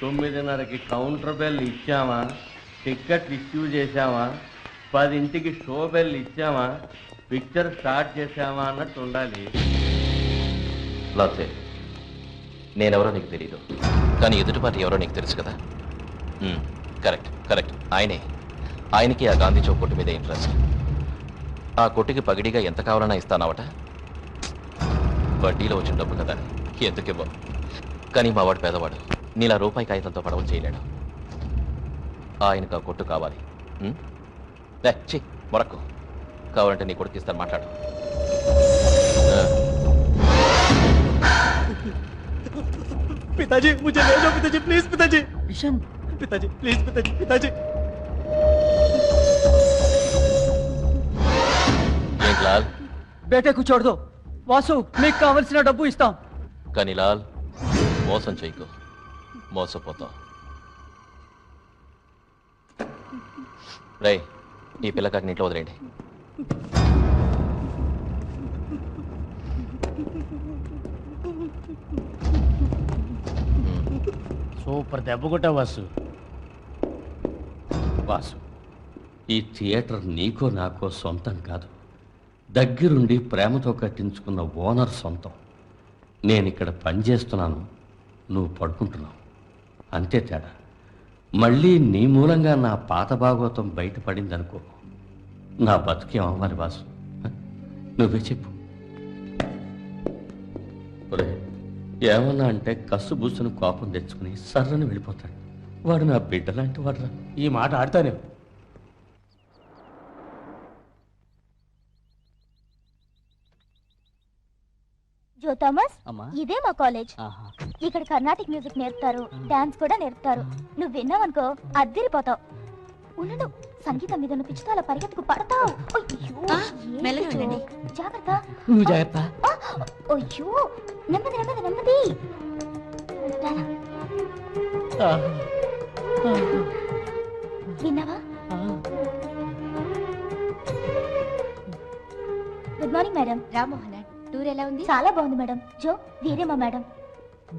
9:30కి counter bell ఇచ్చామా, ticket issue చేశామా, 10ంటికి షో బెల్ ఇచ్చామా, పిక్చర్ స్టార్ట్ చేశామా అన్నట్టు ఉండాలి. లాసే, నేనెవరో నీకు తెలీదు, కానీ ఎదుటి పార్టీ ఎవరో నీకు తెలుసు కదా. కరెక్ట్ కరెక్ట్, ఆయనకి ఆ గాంధీ చౌక్ కొట్టు మీద ఇంట్రెస్ట్. ఆ కొట్టుకి పగిడిగా ఎంత కావాలన్నా ఇస్తానావట. వడ్డీలో వచ్చిన డబ్బు కదా, ఎందుకివ్వ. కానీ మా వాడు పేదవాడు, నీలా రూపాయి కాగితంతో పడవలు చేయలేడు. ఆయనకు ఆ కొట్టు కావాలి. మొరక్కు, కావాలంటే నీ కొడుకు ఇస్తాను, మాట్లాడు. पिताजी मुझे ले जाओ पिताजी, प्लीज पिताजी। किशन, पिताजी प्लीज पिताजी, पिताजी। लाल, बेटे को छोड़ दो। वासु, మీకు కావాల్సిన డబ్బు ఇస్తాం. కానీ లాల్, మోసం చేయకు, మోసపోతావు. రై, ఈ పిల్లకాకి ఇంట్లో వదిలేండి. సూపర్ దెబ్బ కొట్టావు వాసు. వాసు, ఈ థియేటర్ నీకో నాకో సొంతం కాదు, దగ్గరుండి ప్రేమతో కట్టించుకున్న ఓనర్ సొంతం. నేను ఇక్కడ పనిచేస్తున్నాను, నువ్వు పడుకుంటున్నావు, అంతే తేడా. మళ్ళీ నీ మూలంగా నా పాత భాగవతం బయటపడిందనుకో, నా బతుకేం అవ్వాలి వాసు? నువ్వే చెప్పు. ఏమన్నా అంటే కస్సు బూసును కోపం తెచ్చుకుని సర్రని వెళ్ళిపోతాడు. వాడు నా బిడ్డలాంటి వాడురా. ఈ మాట ఆడతానే. జో థామస్, ఇదే మా కాలేజ్. ఇక్కడ కర్ణాటిక్ మ్యూజిక్ నేర్పుతారు, డాన్స్ కూడా నేర్పుతారు. నువ్వు విన్నావనుకో అద్దిరిపోతావు. ఉండు, సంగీతం మీద ఉన్న పిచ్చితో అలా పరిగెత్తుకు పడతావు. జాగ్రత్త. నువ్వు జాగ్రత్త. అయ్యో, నెమ్మది నెమ్మది నెమ్మది. విన్నావా? Good morning madam. Rammohan, tour ఎలా ఉంది? చాలా బాగుంది మేడం. జో, వీరే మా madam.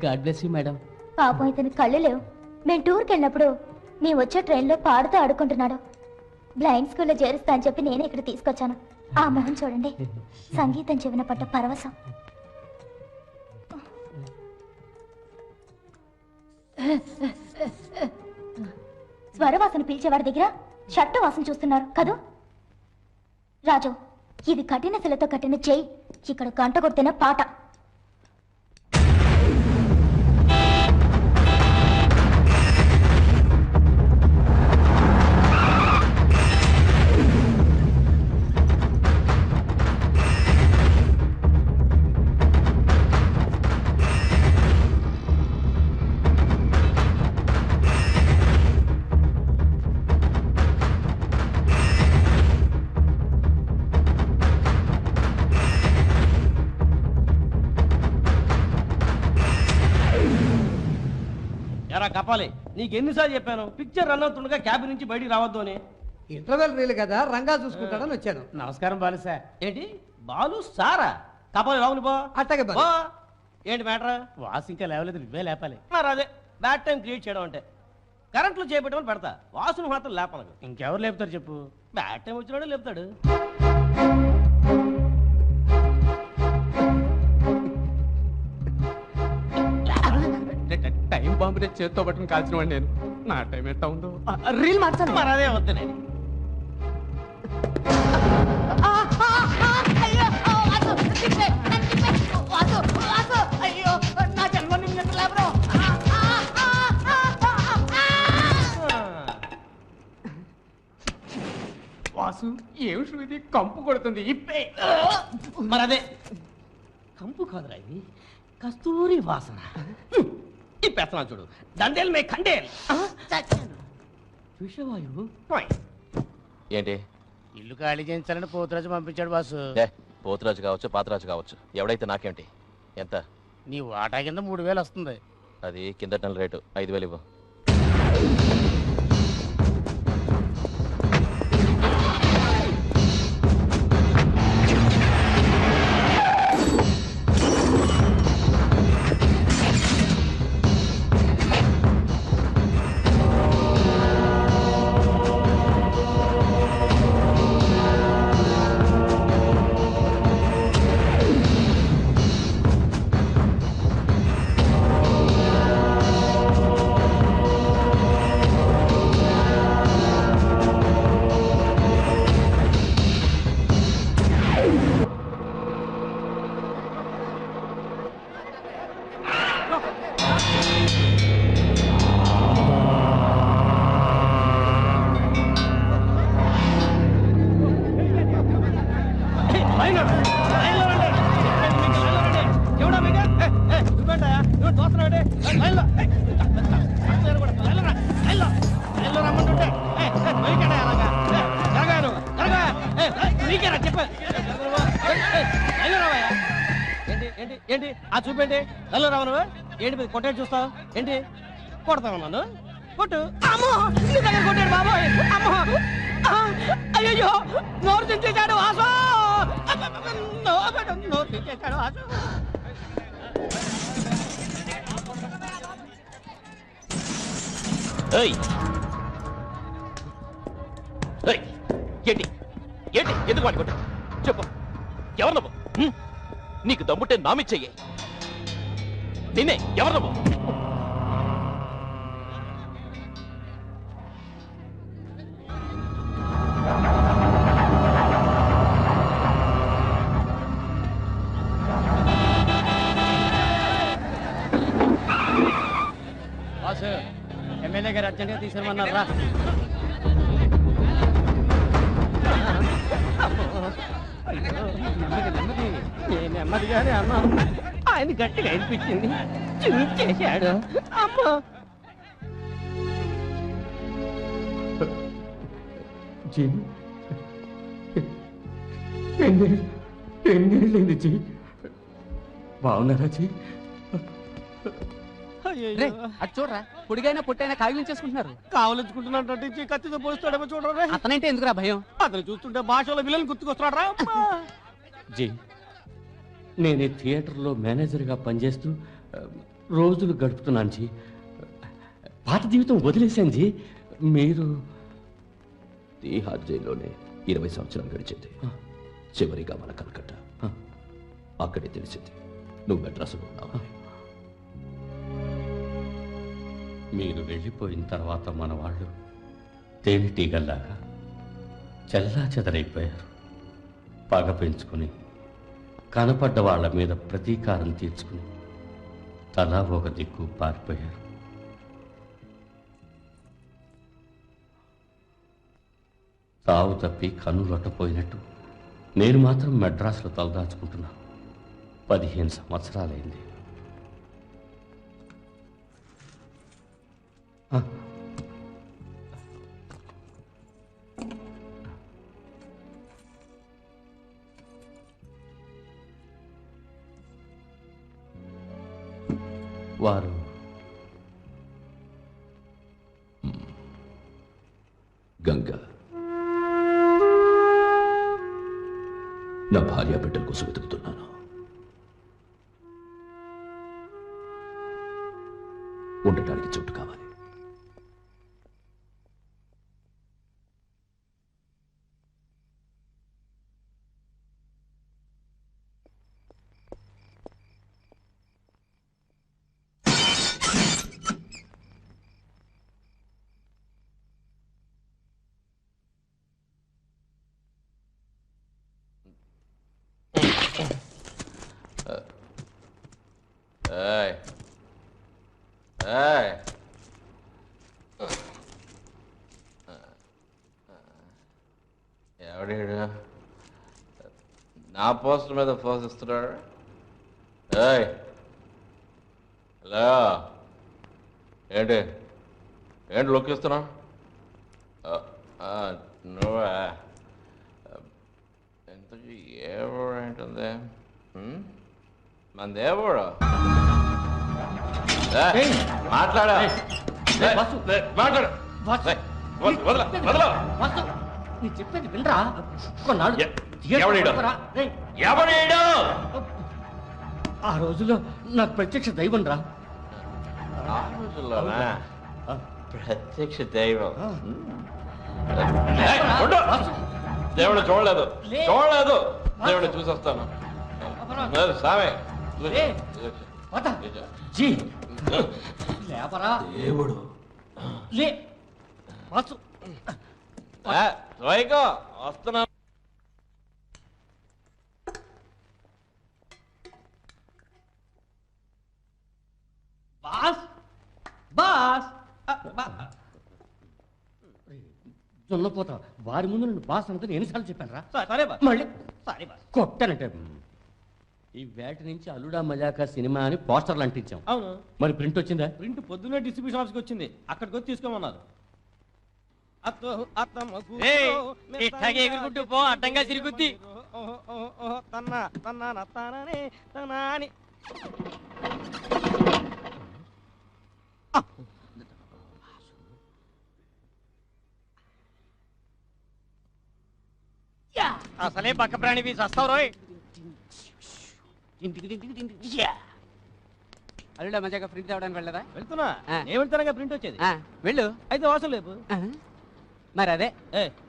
God bless you madam. పాపం ఇతని కళ్ళు లేవు. మేము టూర్కి వెళ్ళినప్పుడు మేము వచ్చే ట్రైన్లో పాడుతూ ఆడుకుంటున్నాడు. బ్లైండ్ స్కూల్లో చేరుస్తా అని చెప్పి నేనే ఇక్కడ తీసుకొచ్చాను. ఆ మొహం చూడండి, సంగీతం చెవిన పట్ట పరవశం. స్వరవాసన పీల్చేవాడి దగ్గర షట్టు వాసన చూస్తున్నారు కదూ. రాజు, ఇది కఠిన శిలతో కట్టిన చెయ్యి. ఇక్కడ గంట కొట్టిన పాట. కపాలి, నీకెన్నిసార్లు చెప్పాను పిక్చర్ రన్ అవుతుండగా క్యాబిన్ నుంచి బయటికి రావద్దు అని. ఇంటర్వెల్ రీల్ కదా, రంగా చూసుకుంటాడని వచ్చాను. నమస్కారం బాలు సార్. ఏంటి బాలు సారా? కపాలి రావులు బా. అట్టగే బా. ఏంటి మ్యాటర్? వాసు ఇంకా లేవలేదు, నువ్వే లేపాలి. మరి అదే బ్యాడ్ టైం క్రియేట్ చేయడం అంటే. కరెంట్లో చేపెట్టమని పెడతా, వాసును మాత్రం లేపనకు. ఇంకెవరు లేపుతారు చెప్పు? బ్యాడ్ టైం వచ్చినాడే లేపుతాడు. టైం బాంబునే చేత్తో పట్టుకుని కాల్చిన వాడు నేను. నా టైం ఎట్టా ఉందో. రీల్ మార్చాలి. మరి అదే వద్దు నేను. వాసు, ఏమి శృతి కంపు కొడుతుంది? ఇప్పే. మరి అదే కంపు కాదురా, ఇది కస్తూరి వాసన. ఈ పెత్తనా చూడు, దండేల్ మే ఖండేల్. విషవాయువు. ఏంటి? ఇల్లు ఖాళీ చేయించాలని పోతురాజు పంపించాడు బాసు. పోతురాజు కావచ్చు, పాతరాజు కావచ్చు, ఎవడైతే నాకేంటి? ఎంత? నీ వాటా కింద 3000 వస్తుంది. అది కిందటి నెల రేటు. 5000 ఇవ్వు. చూస్తున్నాడు లైన్లో రమ్మంటుంటే అలాగా జరగారు నీకేరా చెప్పా లైన్లో రావయ్యా. ఏంటి ఏంటి ఏంటి ఆ చూపేంటి లైన్లో రావు నువ్వు ఏంటి కొట్టేది చూస్తావు ఏంటి కొడతావు నన్ను కొట్టు. అమ్మో నీ దగ్గర కొట్టాడు బాబోయ్. అమ్మో అయ్యో నోరు తెచ్చేశాడు వాసు. నోరు తెచ్చేశాడు వాసు. ఏంటి ఏంటి ఎందుకు వాడి కొట్టావు చెప్పు ఎవరు నువ్వు నీకు దమ్ముంటే నామిచ్చెయ్యి నిన్నే ఎవరు నువ్వు బాసు ఎమ్మెల్యే గారు అర్జెంట్గా తీసుకురమన్నారు రా. నెమ్మదిగానే అన్నాను ఆయన గట్టిగా అనిపించింది చేశాడు. అమ్మో ఎన్నేళ్ళైంది జీ బాగున్నారా జీ? అటు చూడరా పొడిగైనా పొట్టైనా కాగిలించేసుకుంటున్నారు. కావలించుకుంటున్నట్టు కత్తితో పోస్తాడేమో చూడరా. అతనంటే ఎందుకురా భయం? అతను చూస్తుంటే భాషలో విలన్ గుర్తుకొస్తాడా. జీ నేను ఈ థియేటర్లో మేనేజర్గా పనిచేస్తూ రోజులు గడుపుతున్నాను జీ. పాత జీవితం వదిలేశాను జీ. మీరు తీహార్ జైల్లోనే 20 సంవత్సరాలు గడిచింది. చివరిగా మన కలకట్ట అక్కడే తెలిసింది నువ్వు మెడ్రాసులో ఉన్నావు. మీరు వెళ్ళిపోయిన తర్వాత మన వాళ్ళు తేనెటీగల్లాగా చెల్లా చెదరైపోయారు. పగ పెంచుకుని కనపడ్డ వాళ్ళ మీద ప్రతీకారం తీర్చుకుని తలా ఒక దిక్కు పారిపోయారు. తావు తప్పి కన్నులొట్టపోయినట్టు నేను మాత్రం మెడ్రాస్లో తలదాచుకుంటున్నాను. 15 సంవత్సరాలైంది. వారు గంగా నా భార్య బిడ్డల కోసం వెతుకుతున్నాను. ఉండటానికి చోటు కావాలి. ఎవడు నా పోస్టర్ మీద పోసిస్తున్నాడు? హలో ఏంటి ఏంటి లొక్కిస్తున్నావు? నువ్వా? ఎంతకీ ఏ ఊరు ఏంటుంది? మన దేవుడు మాట్లాడా మాట్లాడు. నీ చెప్పేది వినరా. కొన్నాళ్ళు ఆ రోజుల్లో నాకు ప్రత్యక్ష దైవం రా. ఆ రోజుల్లోనా ప్రత్యక్ష దైవం? దేవుడు చూడలేదు దేవుడు చూసొస్తాను. సామే దేవుడు లే వాసు వస్తున్నా. బాస్ బాస్ జొన్నపోతా వారి ముందు నన్ను బాస్ అంతా ఎన్నిసార్లు చెప్పాను రా. సరే బాస్ మళ్ళీ సరే బాస్ కొట్టానంటే ఈ వేట నుంచి అల్లుడా మజాకా సినిమా అని పోస్టర్లు అంటించాం. అవును. మరి ప్రింట్ వచ్చిందా? ప్రింట్ పొద్దున్నే డిస్ట్రిబ్యూషన్ ఆఫీస్కి వచ్చింది. అక్కడికి వచ్చి తీసుకోమన్నారు. పో అడ్డంగా తిరుగుద్ది. అసలే పక్క ప్రాణివి చస్తావు రోయ్. అల్లుడా మజాగా ప్రింట్ తేవడానికి వెళ్ళదా? వెళ్తున్నా. ఆ. నేను వెళ్తానగా ప్రింట్ వచ్చేది. వెళ్ళు. అయితే వాసం లేపు. మరి అదే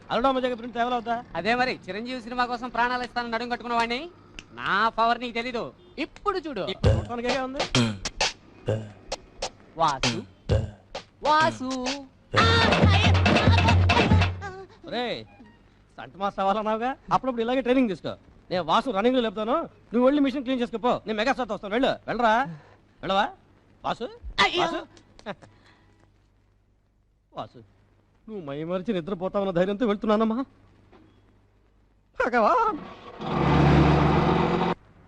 అల్లుడా మజాగా ప్రింట్ తేవలవుతా. అదే మరి చిరంజీవి సినిమా కోసం ప్రాణాలు ఇస్తానని నడుము కట్టుకున్న వాడిని. నా పవర్ నీకు తెలీదు. ఇప్పుడు చూడు. మొత్తానికే ఉంది. వాసు వాసు రే సంట మాస్ అవ్వాలన్నావుగా, అప్పుడప్పుడు ఇలాగే ట్రైనింగ్ తీసుకో. నేను వాసు రన్నింగ్ లో లేపుతాను, నువ్వు వెళ్ళి మిషన్ క్లీన్ చేసుకోపో. నేను మెగా స్టార్ వస్తాను. వెళ్ళరా వెళ్ళవా వాసు. వాసు వాసు నువ్వు మైమరిచి నిద్రపోతావన్న ధైర్యంతో వెళ్తున్నానమ్మా.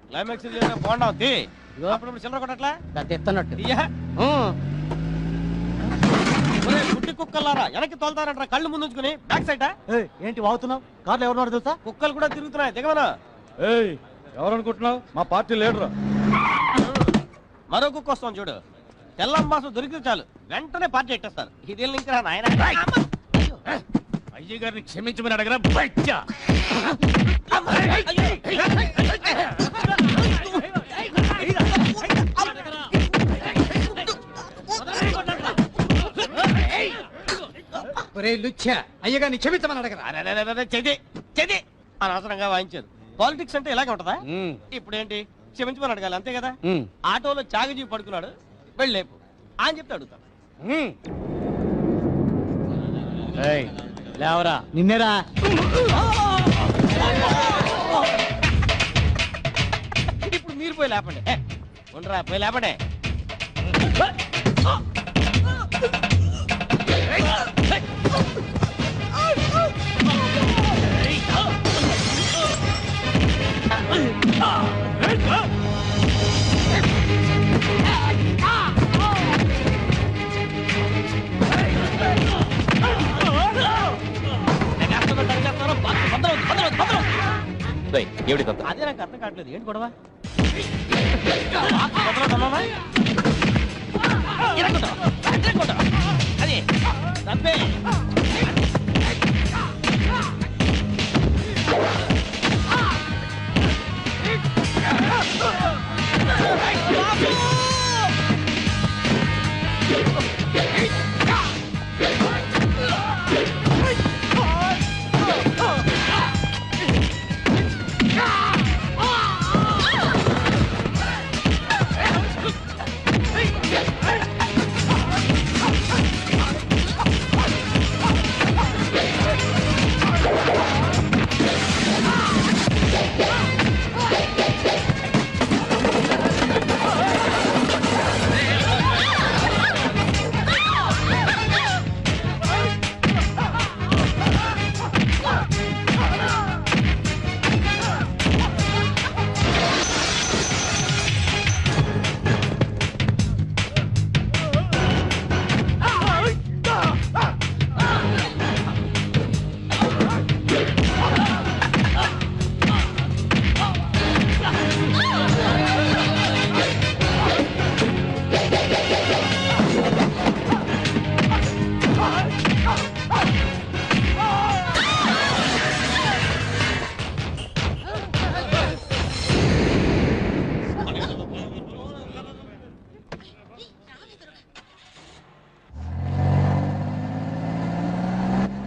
క్లైమాక్స్ బాగుండా ఉంది. అప్పుడప్పుడు చిల్లర కొట్టట్లా తెస్తున్నట్టు. గుడ్డి కుక్కలారా వెనక్కి తోలుతారంటారా కళ్ళు ముందు ఉంచుకుని బ్యాక్ సైడ్. ఏంటి వాగుతున్నావు? కార్లో ఎవరున్నారు తెలుసా? కుక్కలు కూడా తిరుగుతున్నాయి దిగమనా. ఎవరనుకుంటున్నావు? మా పార్టీ లీడర్. మరో కుక్క వస్తాం చూడు. తెల్లంబాసు దొరికితే చాలు వెంటనే పార్టీ ఎట్టేస్తారు. ఇది ఇంకా నాయన. అయ్య గారిని క్షమించమని అడగరా బచ్చా. అయ్యగారిని క్షమించమని అడగరా. చెది అనవసరంగా వాయించారు. పాలిటిక్స్ అంటే ఇలాగే ఉంటదా? ఇప్పుడు ఏంటి క్షమించమని అడగాలి అంతే కదా. ఆటోలో చాగజీ పడుకున్నాడు, వెళ్ళేపు అని చెప్తే అడుగుతాను. లేవరా నిన్నేరా. ఇప్పుడు మీరు పోయి లేపండి. ఉండరా పోయి లేపండి. అదే నాకు అర్థం కావట్లేదు. ఏంటి గొడవ? అదే తప్పే.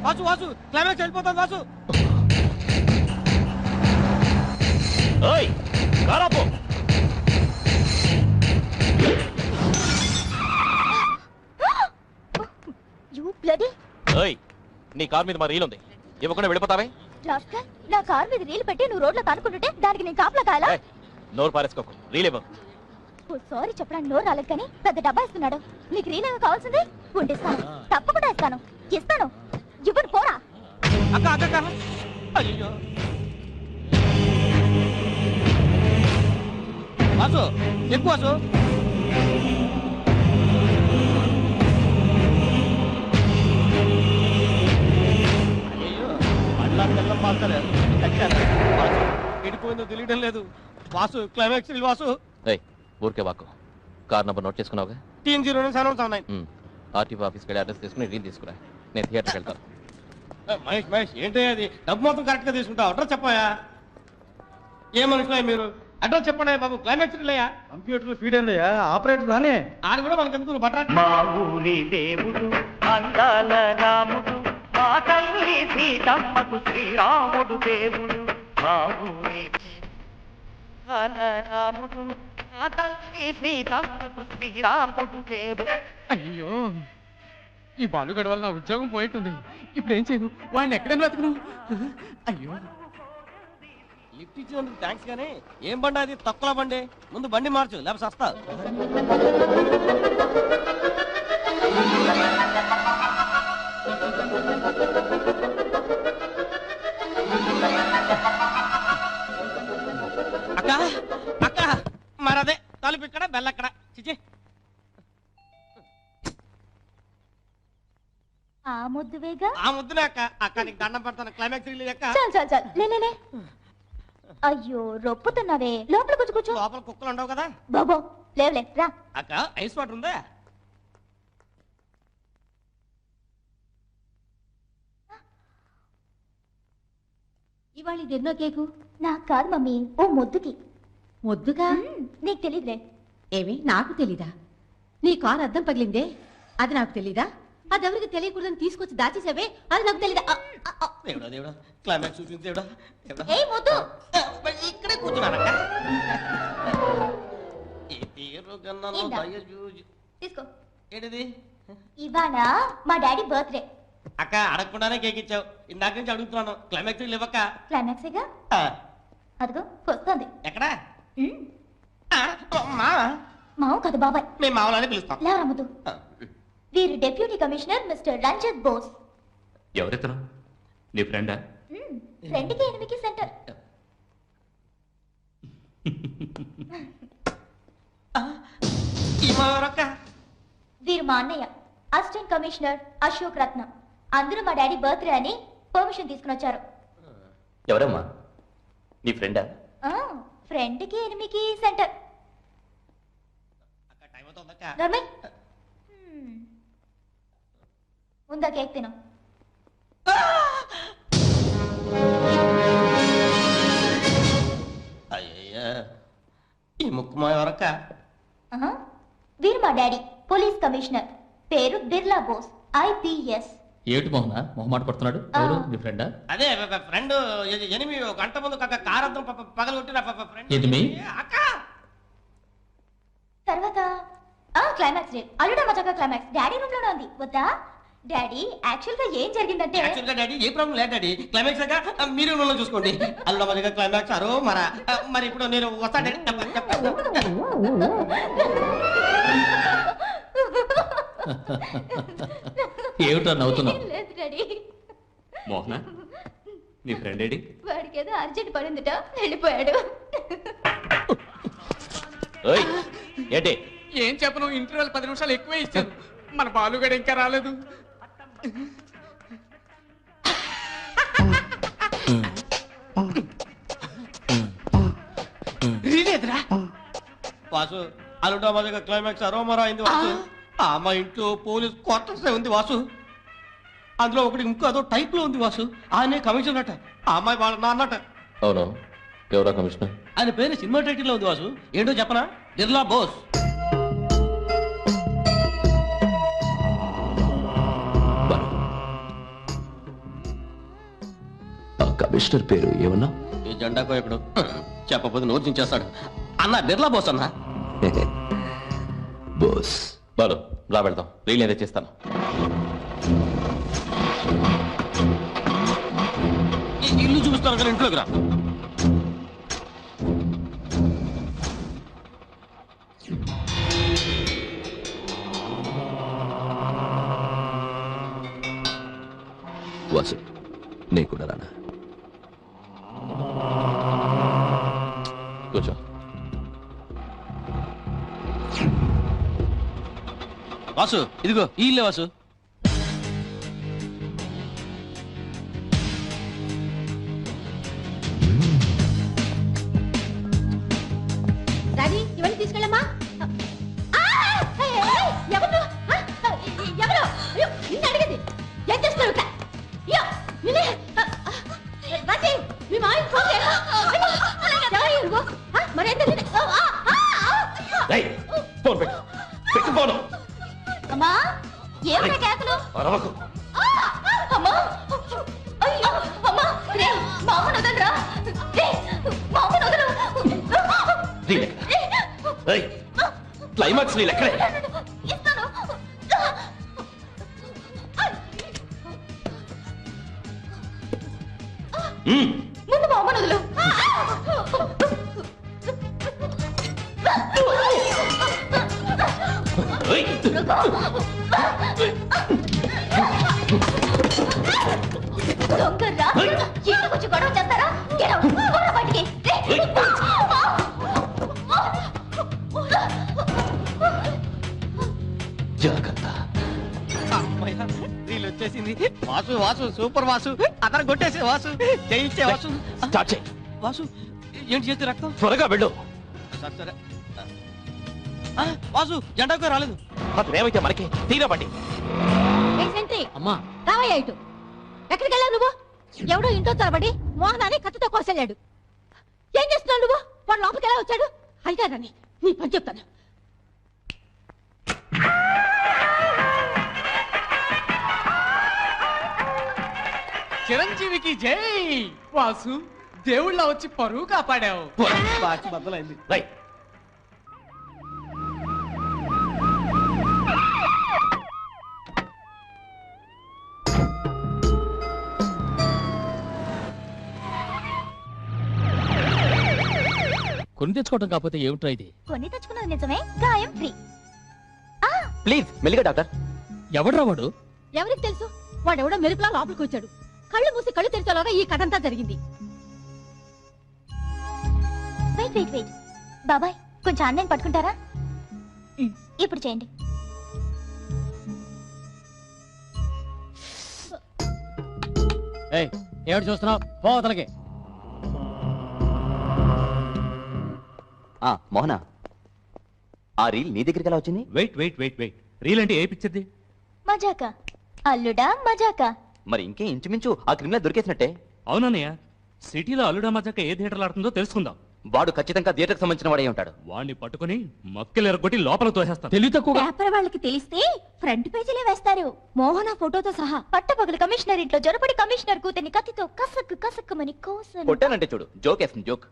వాసు వాసు క్లైమాక్స్ వెళ్ళిపోతాను వాసు. నీ కార్ మీద మా రీల్ ఉంది, ఇవ్వకుండా వెళ్ళిపోతావే. నా కార్ మీద రీల్ పెట్టి నువ్వు రోడ్లో తానుకుంటుంటే దానికి నేను కాపలా కాయాలా? నోరు పారేసుకోకు, రీల్ ఇవ్వ. సారీ చెప్పడానికి నోరు రాలేదు కానీ పెద్ద డబ్బా ఇస్తున్నాడు. నీకు రీల్ ఏమో కావాల్సింది ఉండిస్తాను, తప్పకుండా ఇస్తాను. ఇవ్వను పోరా. అక్క అక్క అయ్యో వాసు ఎక్కువ వాసు. అయ్యో మళ్ళా తెల్లం పాల్తారు ఎడిపోయిందో తెలియడం లేదు. వాసు క్లైమాక్స్ వాసు. ఊరికే వాకు. కార్ నంబర్ నోట్ చేసుకున్నావుగా? TN0979. ఆర్టీఓ ఆఫీస్కి వెళ్ళి అడ్రస్ తీసుకుని రీల్ తీసుకురా. నేను థియేటర్కి వెళ్తాను. మహేష్ ఏంటి అది? డబ్బు మొత్తం కరెక్ట్ గా తీసుకుంటావు. అడ్రస్ చెప్పాయా? ఏ మనుషులే మీరు? అడ్రస్ చెప్పండి బాబు. క్లైమాక్స్ లేయా? కంప్యూటర్ ఫీడ్ అయిందయ్యా, ఆపరేటర్ రానే. ఆడు కూడా మనకెందుకు బట్రా. మా ఊరి దేవుడు అందాల రాముడు, మా తల్లి సీతమ్మకు శ్రీరాముడు దేవుడు. మా ఊరి రాముడు, మా తల్లి సీతమ్మకు శ్రీరాముడు దేవుడు. అయ్యో ఈ బాలుగడ వల్ల నా ఉద్యోగం పోయిట్టుంది. ఇప్పుడు ఏం చేయను? వాడిని ఎక్కడైనా వెతకను. అయ్యో లిఫ్ట్ ఇచ్చినందుకు థ్యాంక్స్ కానీ ఏం బండి అది? తక్కువ బండి. ముందు బండి మార్చు లేకపోతే సస్తా. అక్క అక్క మరదే తలుపు ఇక్కడ బెల్లక్కడ. చిచి ఆ ముద్దువేగా. ఆ ముద్దునే అక్క. అక్క నీకు దండం పెడతాను. క్లైమాక్స్ రిలీజ్ అక్క. చాలు లే. అయ్యో రొప్పుతున్నావే, లోపల కూర్చో. లోపల కుక్కలు ఉండవు కదా బాబో. లేవులే రా. అక్క ఐస్ వాటర్ ఉందా? ఇవాళ ఇది ఎన్నో కేకు? నాకు కాదు మమ్మీ, ఓ ముద్దుకి. ముద్దుగా? నీకు తెలీదులే. ఏమి నాకు తెలీదా? నీ కారు అద్దం పగిలిందే, అది నాకు తెలీదా? అది ఎవరికి తెలియకూడదని తీసుకొచ్చి దాచేసావే, అది నాకు తెలీదా? దేవుడా దేవుడా క్లైమాక్స్ చూపించి దేవుడా దేవుడా. ఏ ముద్దు ఇక్కడే కూర్చున్నానక్క. ఈ తీరు గన్నలో ఇందా. దయచూచి. తీసుకో. ఏంటిది? ఇవాళ మా డాడీ బర్త్డే. అక్క అడగకుండానే కేక్ ఇచ్చావు. ఇందాక నుంచి అడుగుతున్నాను. క్లైమాక్స్ లేవక్క. క్లైమాక్సేగా. అదిగో వస్తుంది. ఎక్కడా? మా మావు కదా బాబాయ్. మేము మామూలని పిలుస్తాం. లేవరా ముద్దు. వీరు deputy commissioner mister Ranjith Bose. ఎవరెత్తను? నీ ఫ్రెండా? ఫ్రెండ్కి ఎనిమికి సెంటర్. ఈ మావరక్క. వీరు మా అన్నయ్య అసిస్టెంట్ కమిషనర్ అశోక్ రత్నం. అందరూ మా డాడీ బర్త్డే అని పర్మిషన్ తీసుకుని వచ్చారు. ఎవరమ్మా? నీ ఫ్రెండా? ఫ్రెండ్కి ఎనిమికి సెంటర్. అక్క టైం అవుతుందక్క. నర్మయ్ ఉందా కేక్ తిను. అయ్యయ్యా ఈ ముక్కు మావరక్క. వీరు మా డాడీ పోలీస్ కమిషనర్. పేరు బిర్లా బోస్ IPS. ఏమిటి మోహన మొహమాట పడుతున్నాడు? ఎవరు నీ ఫ్రెండా? అదే ఫ్రెండ్. ఎనిమిది గంట ముందు కార్ అద్దం పగలగొట్టిన ఫ్రెండ్. ఎనిమి? అక్క తర్వాత క్లైమాక్స్ డే. అల్లుడా మజాగా క్లైమాక్స్ డాడీ రూమ్ లోనే ఉంది. వద్దా? డాడీ యాక్చువల్ గా ఏం జరిగిందంటే, యాక్చువల్ గా డాడీ ఏ ప్రాబ్లం లేదు డాడీ. క్లైమాక్స్ దాకా మీరు రూమ్ లో చూసుకోండి. అల్లుడా మజాగా క్లైమాక్స్ అరో మరి ఇప్పుడు నేను వస్తా డాడీ. ఏమిటో నవ్వుతున్నావు? లేదు డాడీ. మోహన నీ ఫ్రెండ్ ఏడి? వాడికి ఏదో అర్జెంట్ పడిందిట, వెళ్ళిపోయాడు. ఏంటి? ఏం చెప్పను, ఇంటర్వెల్ 10 నిమిషాలు ఎక్కువే ఇచ్చాను. మన బాలుగడ ఇంకా రాలేదు. వాసు అల్లుడా మజాగా క్లైమాక్స్ అరోమరా అయింది వాసు. మా ఇంట్లో పోలీస్ క్వార్టర్స్ ఉంది వాసు. అందులో ఒకటి ఇంకో అదో టైప్ లో ఉంది వాసు. ఆయనే కమిషనర్ అట. ఆ అమ్మాయి వాళ్ళ నాన్నట. అవును, ఎవరా కమిషనర్? ఆయన పేరు సినిమా టైటిల్ లో ఉంది వాసు. ఏంటో చెప్పనా? బిర్లా బోస్. కమిషనర్ పేరు ఏమన్నా? ఈ జెండా కోయకుడు చెప్పకపోతే నోరు చించేస్తాడు. అన్న బిర్లా బోస్ అన్న. బోస్. బాలు రా వెళ్దాం. రీల్ ఏదో చేస్తాను. ఇల్లు చూపిస్తాను కానీ ఇంట్లోకి రా. వాసు నీ కూడా రానా? కూర్చో. వాసు ఇదిగో ఈ ఇల్లే వాసు. రాజీ ఇవన్నీ తీసుకెళ్ళమ్మా. ఎవరు ఎవరు నిన్ను అడిగేది ఏం చేస్తున్నారు ఇక్కడ? రాజీ మీ మాయ ఫోన్ మరేంత అమ్మా ఏమిటా కేకలు? అమ్మా అయ్యో అమ్మా రే మామూలు వదలరా, రే మామూలు వదలు. క్లైమాక్స్ నీళ్ళు ఎక్కడే? ఇస్తాను. ముందు మామూలు వదలు. దొంగరా ఇంటికి వచ్చి గొడవ చేస్తారా? బయటికి జాగ్రత్త. వీళ్ళు వచ్చేసింది. వాసు వాసు సూపర్ వాసు, అతను కొట్టేసే వాసు, జయించే వాసు. స్టార్ట్ చేయి. వాసు ఏంటి చేతి రక్తం? త్వరగా వెళ్ళు. సరే వాసు జెండాకు రాలేదు. అతనేమైతే మనకి తీరబండి. అమ్మా రావయ్యా ఇటు. ఎక్కడికి వెళ్ళావు నువ్వు? ఎవడో ఇంట్లో తరబడి మోహనాన్ని కత్తితో కోసెళ్ళాడు. ఏం చేస్తున్నావు నువ్వు? వాడు లోపలికి ఎలా వచ్చాడు? అయితారని నీ పని చెప్తాను. చిరంజీవికి జై. వాసు దేవుళ్ళ వచ్చి పరువు కాపాడావు. బాచి బద్దలైంది. రైట్. కొని తెచ్చుకోవడం కాకపోతే ఏమిట్రా ఇది? కొన్ని తెచ్చుకున్నది నిజమే, గాయం ఫ్రీ. ప్లీజ్ మెల్లిగా డాక్టర్. ఎవడ్రా వాడు? ఎవరికి తెలుసు? వాడెవడో మెరుపులా లోపలికి వచ్చాడు. కళ్ళు మూసి కళ్ళు తెరిచేలాగా ఈ కథ అంతా జరిగింది. వెయిట్ వెయిట్ వెయిట్ బాబాయ్, కొంచెం ఆన్లైన్ పట్టుకుంటారా? ఇప్పుడు చేయండి. ఏమిటి చూస్తున్నావు? పోతలకి. మోహన, ఆ రీల్ నీ దగ్గరికి ఎలా వచ్చింది? Wait wait wait wait reel అంటే ఏ పిక్చర్ది? మజాకా అల్లుడా మజాకా. మరి ఇంకే ఇంచుమించు ఆ క్రిమినల్ దొరికేసినట్టే. అవునన్నయ్య, సిటీలో అల్లుడా మజాక ఏ థియేటర్లు ఆడుతుందో తెలుసుకుందాం. వాడు ఖచ్చితంగా థియేటర్కి సంబంధించిన వాడే ఉంటాడు. వాడిని పట్టుకుని మక్కలు ఎరగొట్టి లోపల తోసేస్తాను. తెలివి తక్కువ. పేపర్ వాళ్ళకి తెలిస్తే ఫ్రంట్ పేజీలే వేస్తారు, మోహన ఫోటోతో సహా. పట్టపగలు కమిషనర్ ఇంట్లో జొరపడి కమిషనర్ కూతుర్ని కత్తితో కసక్కు కసక్కుమని కోసను. కొట్టానంటే చూడు, జోక్ వేస్తుంది జోక్.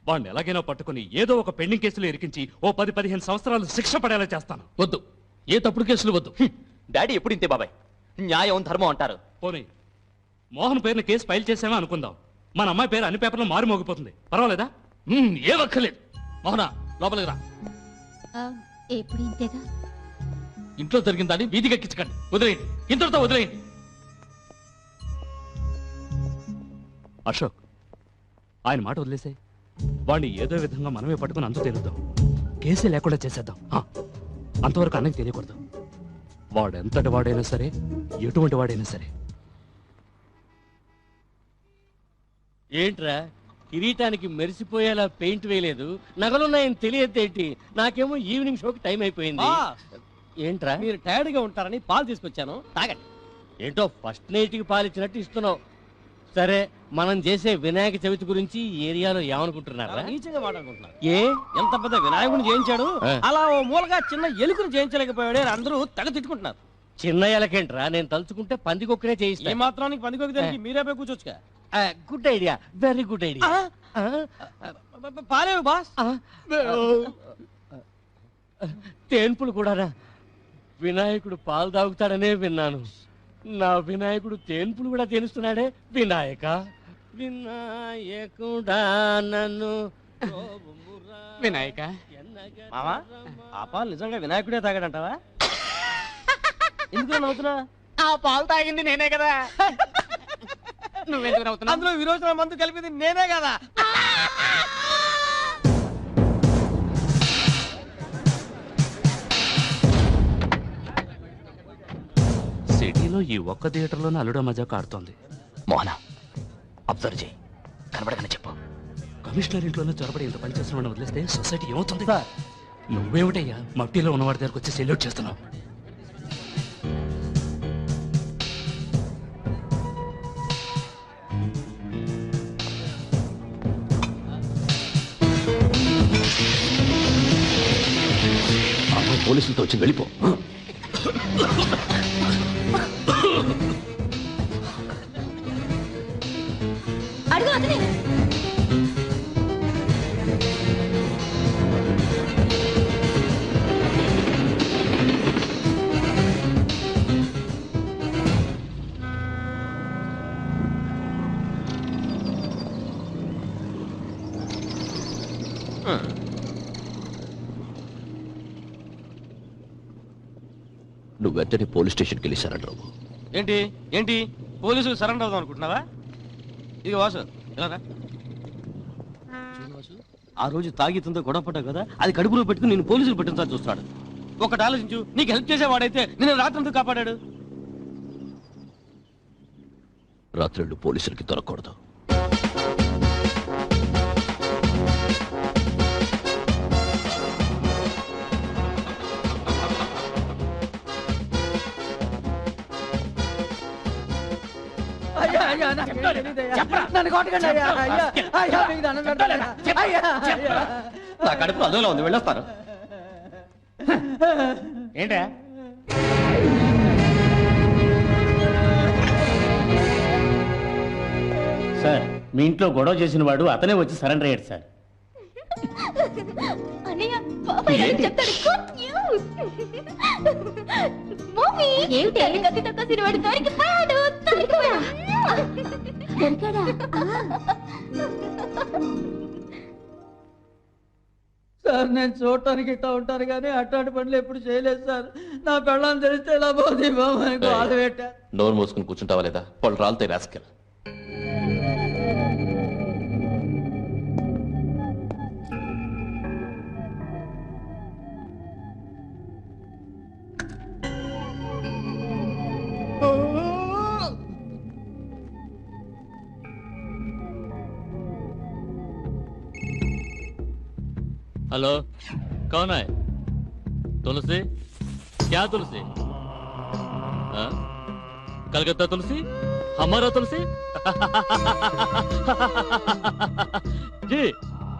వాడిని ఎలాగైనా పట్టుకుని ఏదో ఒక పెండింగ్ కేసులో ఇరికించి ఓ 10-15 సంవత్సరాలు శిక్ష పడేలా చేస్తాను. వద్దు, ఏ తప్పుడు కేసులు వద్దు. డాడీ ఎప్పుడు ఇంతే బాబాయ్, న్యాయం ధర్మం అంటారు. పోనీ మోహన్ పేరున కేసు ఫైల్ చేసామా అనుకుందాం. మన అమ్మాయి పేరు అన్ని పేపర్లో మారు మోగిపోతుంది. పర్వాలేదా? ఏ వక్కలేదు. మోహన లోపలికి రా. ఎప్పుడు ఇంతేగా? ఇంట్లో జరిగిన దాన్ని వీధికి ఎక్కించకండి. వదిలేయండి, ఇంతటితో వదిలేయండి. అశోక్, ఆయన మాట వదిలేసే. వాడిని ఏదో విధంగా మనమే పట్టుకుని అంతు తేలుద్దాం. కేసే లేకుండా చేసేద్దాం. అంతవరకు అన్నకి తెలియకూడదు. వాడెంతటి వాడైనా సరే, ఎటువంటి వాడైనా సరే. ఏంట్రా కిరీటానికి మెరిసిపోయేలా పెయింట్ వేయలేదు? నగలున్నాయని తెలియదేంటి? నాకేమో ఈవినింగ్ షోకి టైం అయిపోయింది. ఏంట్రా? మీరు టైర్డ్ గా ఉంటారని పాలు తీసుకొచ్చాను, తాగండి. ఏంటో ఫస్ట్ నైట్ కి పాలిచ్చినట్టు ఇస్తున్నావు. సరే, మనం చేసే వినాయక చవితి గురించి ఈ ఏరియాలో ఏమనుకుంటున్నారా? నీచంగా మాట్లాడుకుంటున్నారు. ఏ ఎంత పెద్ద వినాయకుడిని చేయించాడు, అలా ఓ మూలగా చిన్న ఎలుకను చేయించలేకపోయాడే అందరూ తెగ తిట్టుకుంటున్నారు. చిన్న ఎలకేంట్రా, నేను తలుచుకుంటే పందికొక్కనే ఏ చేయిస్తా. మాత్రానికి పనికొక దానికి మీరే పోయి కూర్చోచ్చుగా. Good idea, very good idea. పాలేవు బాస్. తేన్పులు కూడానా? వినాయకుడు పాలు తాగుతాడనే విన్నాను. నా వినాయకుడు తేన్పులు కూడా తేనుస్తున్నాడే. వినాయక వినాయకుడా నన్ను వినాయక. మామా, ఆ పాలు నిజంగా వినాయకుడే తాగాడంటావా? ఎందుకు నవ్వుతున్నా? ఆ పాలు తాగింది నేనే కదా. నువ్వెందుకు నవ్వుతున్నావు? అందులో విరోచన మందు కలిపింది నేనే కదా. ఈ ఒక్క థియేటర్లోనే అల్లుడా మజాకు ఆడుతోంది. మోహన అబ్జర్వ్ చేయి, కనబడగానే చెప్పు. కమిషనర్ ఇంట్లోనే చొరబడి ఇంత పని చేసిన వాడిని వదిలేస్తే సొసైటీ ఏమవుతుంది? నువ్వేమిటయ్యా మట్టిలో ఉన్నవాడి దగ్గరకు వచ్చి సెల్యూట్ చేస్తున్నావు? పోలీసులతో వచ్చి వెళ్ళిపో. అడుగు అతనే. నువ్వు వెంటనే పోలీస్ స్టేషన్కి వెళ్ళి సరెండర్ అవ్వు. ఏంటి ఏంటి పోలీసులు సరెండర్ అవుదాం అనుకుంటున్నావా? ఇది వాసు ఇలా రా. ఆ రోజు తాగితంతో గొడవ పడ్డావు కదా, అది కడుపులో పెట్టుకుని నేను పోలీసులు పెట్టించాలని చూస్తాడు. ఒకటి ఆలోచించు, నీకు హెల్ప్ చేసేవాడైతే నేను రాత్రంతా కాపాడాడు. రాత్రుళ్ళు పోలీసులకి దొరకకూడదు. నన్ను కొట్టకండి అయ్యా. అయ్యా అయ్యా మీకు దండం పెడతాను. అయ్యా నా కడుపు అదోలా ఉంది, వెళ్ళొస్తాను. ఏంటా సార్, మీ ఇంట్లో గొడవ చేసిన వాడు అతనే వచ్చి సరెండర్ అయ్యాడు సార్. అన్నయ్య బాబాయ్ ఏం చెప్తాడు? Good news. మమ్మీ ఏంటి కత్తితో కసిన వాడు దొరికిపోయాడు. దొరికాడా? సార్, నేను చూడటానికి ఇట్లా ఉంటాను కానీ అట్లాంటి పనులు ఎప్పుడు చేయలేదు సార్. నా పెళ్ళని తెలిస్తే ఇలా పోతే బాబు బాధ పెట్టా. నోరు మూసుకుని కూర్చుంటావా లేదా? వాళ్ళు రాలితే రాసుకెళ్ళ. हेलो, कौन है? तुलसी? क्या तुलसी? कलकत्ता तुलसी? हमारा तुलसी? जी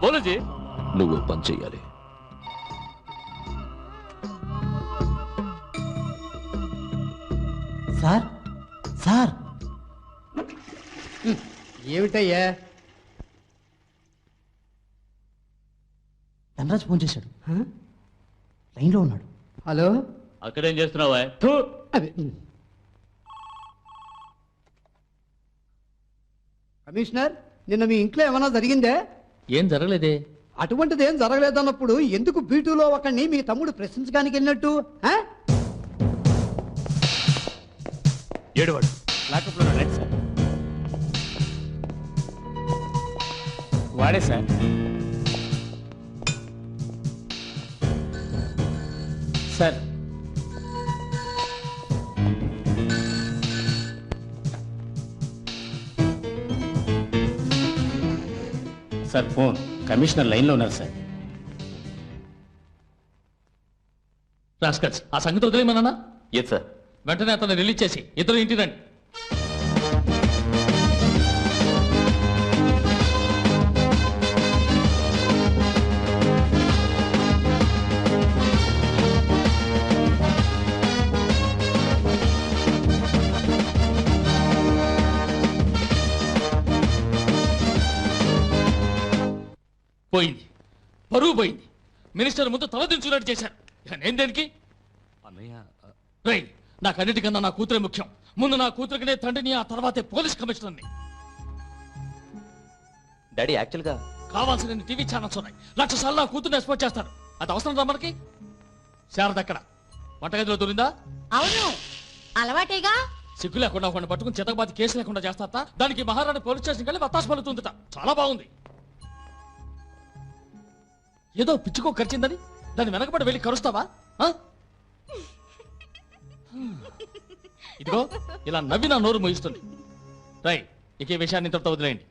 बोलो जी. నువ్వు పని చెయ్యాలి. సార్ సార్ ఏమిటయ్యా? ధనరాజ్ ఫోన్ చేశాడు, లైన్లో ఉన్నాడు. హలో, అక్కడేం చేస్తున్నావా? కమిషనర్, నిన్న మీ ఇంట్లో ఏమైనా జరిగిందే? ఏం జరగలేదే. అటువంటిది ఏం జరగలేదన్నప్పుడు ఎందుకు బీటూలో ఒకడిని మీ తమ్ముడు ప్రశ్నించడానికి వెళ్ళినట్టు? ఏడువాడు లాకప్లో రైట్ సార్. వాడే sir. Sir sir phone, commissioner లైన్లో ఉన్నారు సార్. రాస్కల్స్, ఆ సంగతి వదిలేమన్నా? ఏది సార్? వెంటనే అతను రిలీజ్ చేసి ఇద్దరు ఇంటి రండి. పోయింది, పరువు పోయింది. మినిస్టర్ ముందు తలదించున్నట్టు చేశారు. నేను దేనికి? అన్నయ్య రై, నాకన్నిటికన్నా నా కూతురే ముఖ్యం. ముందు నా కూతురికినే తండ్రిని, ఆ తర్వాతే పోలీస్ కమిషనర్ని. డాడీ యాక్చువల్గా కావాల్సిన టీవీ ఛానల్స్ ఉన్నాయి. 1,00,000 సార్లు నా కూతుర్ని ఎక్స్పోర్ట్ చేస్తారు. అది అవసరం రా మనకి. శారద అక్కడ వంటగదిలో దొరిందా? అవును, అలవాటేగా. సిగ్గు లేకుండా ఒకరిని పట్టుకుని చితకబాతి కేసు లేకుండా చేస్తారట. దానికి మహారాణి పోలీస్ స్టేషన్ వెళ్ళి వత్తాసు పలుతుందట. చాలా బాగుంది. ఏదో పిచ్చుకో ఖర్చిందని దాన్ని వెనకబడి వెళ్ళి కరుస్తావా? ఇదిగో ఇలా నవ్వి నా నోరు మోయిస్తుంది. రై, ఇక ఈ విషయాన్ని ఇంతటితో వదిలేయండి.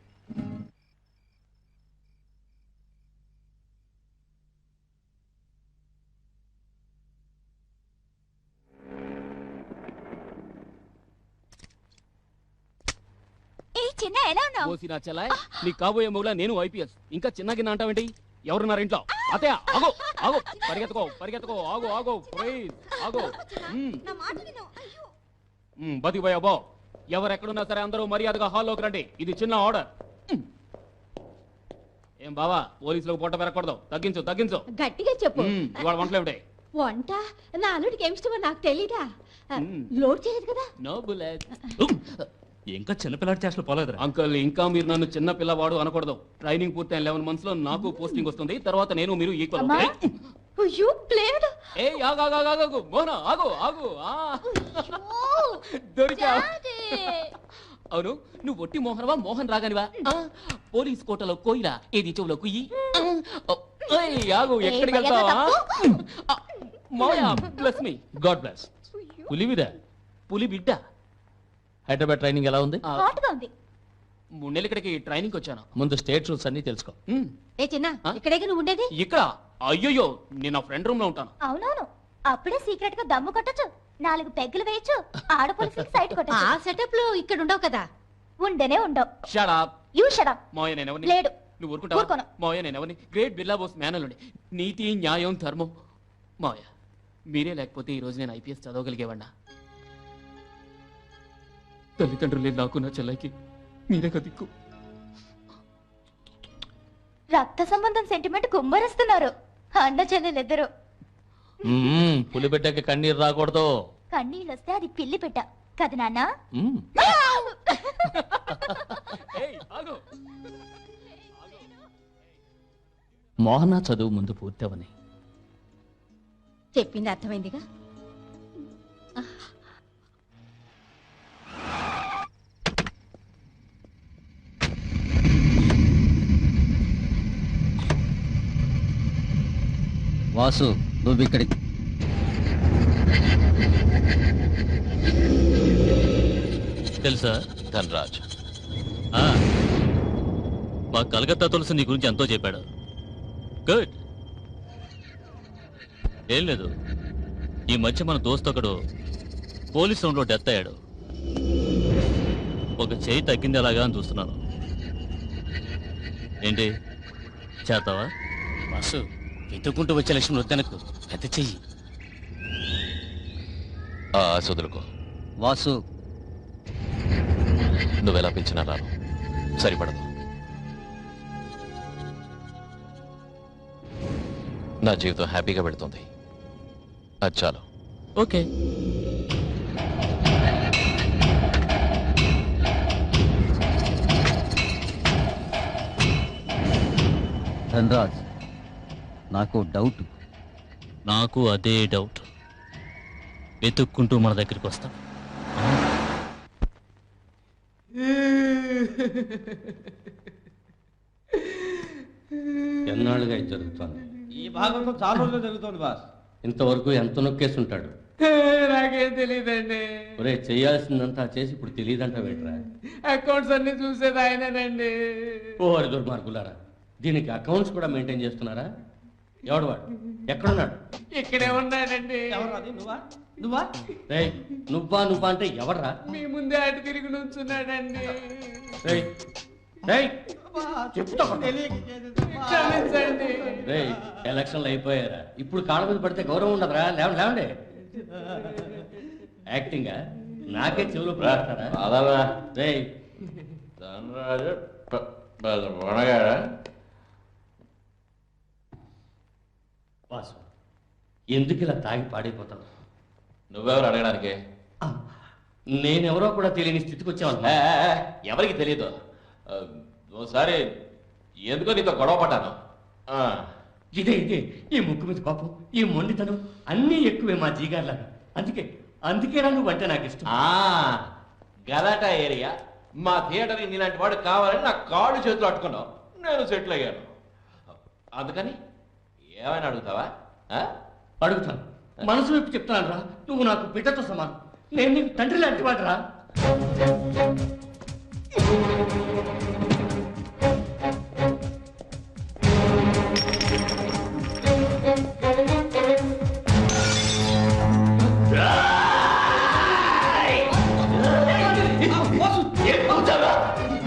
చిన్న ఎలా ఉన్నావు? ఓసి నా చెల్లాయ్, నీ కాబోయే మొగులా నేను ఐపీఎస్. ఇంకా చిన్నగిన్న అంటావేంటి? ఎవరున్నారు ఇంట్లో? అతయ్య ఆగో ఆగో, పరిగెత్తుకో పరిగెత్తుకో, ఆగో ఆగో ప్లీజ్ ఆగో. బతికిపోయా బో. ఎవరెక్కడున్నా సరే అందరూ మర్యాదగా హాల్లోకి రండి. ఇది చిన్న ఆర్డర్. ఏం బావా, పోలీసులకు పొట్ట పెరగకూడదు. తగ్గించు తగ్గించు. గట్టిగా చెప్పు. ఇవాళ వంటలేమిటే? వంట నా అల్లుడికి ఏమి ఇష్టమో నాకు తెలీదా? లోడ్ చేయలేదు కదా? No bullet. ఇంకా చిన్నపిల్లాడి చేష్టలు పోలేదురా. అంకుల్, ఇంకా మీరు నన్ను చిన్న పిల్లవాడు అనకూడదు. ట్రైనింగ్ పూర్తయిన 11 months లో నాకు పోస్టింగ్ వస్తుంది. తర్వాత నేను మీరు ఈక్వల్. ఏ ఆగు ఆగు ఆగు ఆగు, మోహన ఆగు ఆగు. దొరికా? అవును, నువ్వు ఒట్టి మోహనవా మోహన్ రాగానివా? పోలీస్ కోటలో కోయిలా, ఏది చెవులో కుయ్యి. ఆగు, ఎక్కడికి వెళ్తావా? మోయా బ్లెస్ మీ. God bless. పులివిదా? పులి బిడ్డ. హైదరాబాద్ ట్రైనింగ్ ఎలా ఉంది? 3 నెలలు ఇక్కడికి ట్రైనింగ్ వచ్చాను. ముందు స్టేట్ రూల్స్ అన్ని తెలుసుకో. ఏ చిన్న, ఇక్కడే నువ్వు ఉండేది? ఇక్కడ? అయ్యో, నేను నా ఫ్రెండ్ రూమ్ లో ఉంటాను. అవునవును, అప్పుడే సీక్రెట్ గా దమ్ము కొట్టచ్చు, 4 పెగ్గులు వేయచ్చు, ఆడపోలీసులకు సైట్ కొట్టచ్చు. ఆ సెటప్ లో ఇక్కడ ఉండవు కదా? ఉండనే ఉండవు. Shut up. You shut up. మోయ నేనెవరిని? లేడు. నువ్వు ఊరుకుంటావా? ఊరుకోను. మోయ నేనెవరిని? గ్రేట్ బిర్లా బోస్ మేనలుండి. నీతి, న్యాయం, ధర్మం. మోయ, మీరే లేకపోతే ఈ రోజు నేను ఐపీఎస్ చదవగలిగేవాడినా? తల్లిదండ్రులే నాకు, నా చెల్లైకి మీరే కదిక్కు. రక్త సంబంధం సెంటిమెంట్ కుమ్మరిస్తున్నారు అన్న చెల్లెలిద్దరు. పులి బిడ్డకి కన్నీరు రాకూడదు. కన్నీళ్ళు వస్తే అది పిల్లి పెట్ట కదా నాన్న? మోహన చదువు ముందు పూర్తవని చెప్పింది అర్థమైందిగా. వాసు, నువ్వు ఇక్కడికి. తెలుసా ధనరాజ్? మా కలకత్తా తులసి నీ గురించి ఎంతో చెప్పాడు. గుడ్. ఏం లేదు, ఈ మధ్య మన దోస్త్ ఒకడు పోలీస్ రౌండ్లో డెత్ అయ్యాడు. ఒక చేయి తగ్గింది అలాగా అని చూస్తున్నాను. ఏంటి చేస్తావా? వాసు, వెతుక్కుంటూ వచ్చే లక్ష్యం వద్దనకు, పెద్ద చెయ్యి. వదులుకో వాసు, నువ్వెలా పిలిచినా రాను, సరిపడదు. నా జీవితం హ్యాపీగా పెడుతుంది, అది చాలు. ఓకే. ధనరాజ్, నాకు డౌట్. నాకు అదే డౌట్. వెతుక్కుంటూ మన దగ్గరికి వస్తాం. ఎన్నాళ్ళుగా ఇది జరుగుతోంది? ఈ భాగంలో చాలా రోజులు జరుగుతోంది బాస్. ఇంతవరకు ఎంత నొక్కేస్తుంటాడు? నాకేం తెలియదండి. ఒరే, చేయాల్సిందంతా చేసి ఇప్పుడు తెలియదంట వేట్రా. అకౌంట్స్ అన్ని చూసేది ఆయనేనండి. ఓ దుర్మార్గులారా, దీనికి అకౌంట్స్ కూడా మెయింటైన్ చేస్తున్నారా? ఎవడు వాడు? ఎక్కడున్నాడు? ఇక్కడే ఉన్నాడండి. నువ్వా? రేయ్, నువ్వా నువ్వా అంటే ఎవడరా? మీ ముందే అటు తిరిగి నుంచున్నాడండి. రేయ్ రేయ్, చెప్తా క్షమించండి. రేయ్, ఎలక్షన్లు అయిపోయారా? ఇప్పుడు కాళ్ళ మీద పడితే గౌరవం ఉండదురా. లేవండి లేవండి. యాక్టింగ్ నాకే చెవులు ప్రాస్తారా? రేయ్, వాసు, ఎందుకు ఇలా తాగి పాడైపోతావు? నువ్వెవరు అడగడానికి? నేనెవరో కూడా తెలియని స్థితికి వచ్చాను. ఎవరికి తెలియదు. ఓసారి ఎందుకో నీతో గొడవ పడ్డాను. ఇదే ఈ ముక్కు మీద కోపం, ఈ మొండితనం అన్నీ ఎక్కువే మా జీగార్లాగా. అందుకేనా నువ్వు అంటే నాకు ఇష్టం. గలాటా ఏరియా మా థియేటర్కి నీలాంటి వాడు కావాలని నా కాళ్ళు చేతులు అట్టుకున్నావు. నేను సెటిల్ అయ్యాను. అందుకని ఏమైనా అడుగుతావా? అడుగుతాను. మనసు వైపు చెప్తాను రా. నువ్వు నాకు బిడ్డతో సమానం. నేను నీకు తండ్రి లాంటి వాడరా.